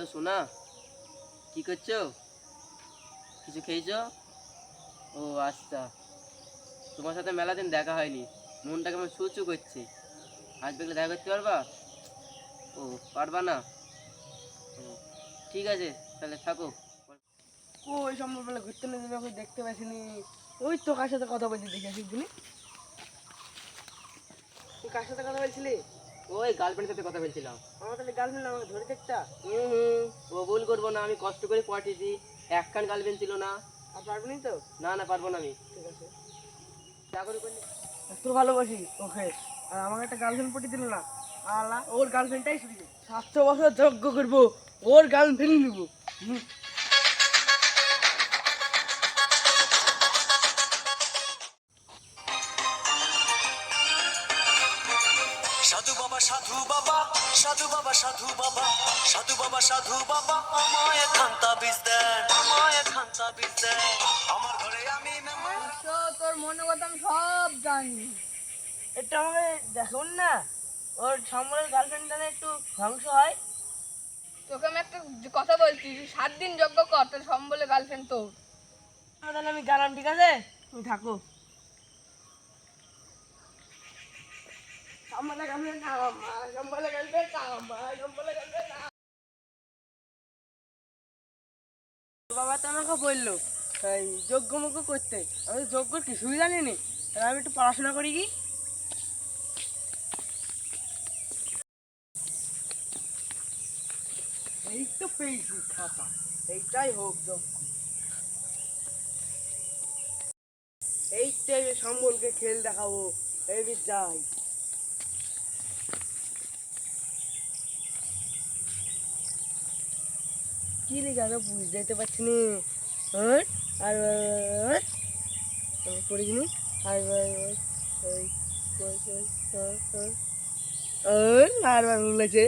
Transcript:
Hello সোনা, কি করছো? কিছু খেয়েছো? ও আচ্ছা, তোমার সাথে মেলা দিন দেখা হয়নি, মনটা কেমন চুচু করছে। আজ বিকেলে দেখা করতে পারবা? ও, পারবা না? ও, ঠিক আছে, তাহলে থাকো। ওই সম্ভববেলা ঘুরতে নিয়ে যাবে, দেখতে পাইছিনি। ওই তো কার সাথে কথা বলছি দেখে আসিনি। তুই কার সাথে কথা বলছিলি? ওই গার্লফ্রেন্ডের সাথে কথা বলছিলাম। আমার তাহলে গার্লফ্রেন্ড আমাকে ধরে দেখতা। ও ভুল করবো না, আমি কষ্ট করে পাঠিয়েছি, একখান গার্লফ্রেন্ড ছিল না। আর পারবি তো? না না, পারবো না আমি। ঠিক আছে, চাকরি করলি তোর ভালোবাসি ওকে, আর আমাকে একটা গার্লফ্রেন্ড পটিয়ে দিল না। আলা ওর গার্লফ্রেন্ডটাই শুধু 700 বছর যজ্ঞ করবো, ওর গার্লফ্রেন্ড নিবো। সাধু বাবা সাধু বাবা সাধু বাবা সাধু বাবা সাধু বাবা সাধু বাবা আমায় খান্তা বীজ দেন, আমায় খান্তা বীজ দেন। আমার ঘরে আমি তোর মনে কথা আমি সব জানি। এটা আমাকে দেখুন না, ওর সম্বলের গার্লফ্রেন্ড জানে একটু ধ্বংস হয়। তোকে আমি একটা কথা বলছি, 7 দিন যজ্ঞ কর, তোর সম্বলে গার্লফ্রেন্ড তোর। তাহলে আমি গেলাম, ঠিক আছে? তুমি থাকো। সম্বলে গার্লফ্রেন্ড না, সম্বলে গার্লফ্রেন্ড না, সম্বলে গার্লফ্রেন্ড না। বাবা তো আমাকে বললো এই যজ্ঞ মুখ করতে, আমি তো যজ্ঞর কিছুই জানি নি। তাহলে আমি একটু পড়াশোনা করি কি। এই তো পেয়েছি খাতা, এইটাই হোক যজ্ঞ। এইটাই সম্বলকে খেল দেখাবো, এই যাই। কি লেগে আগে বুঝতে দিতে পারছি না। হ্যাঁ আর পড়িনি আর আর বলেছে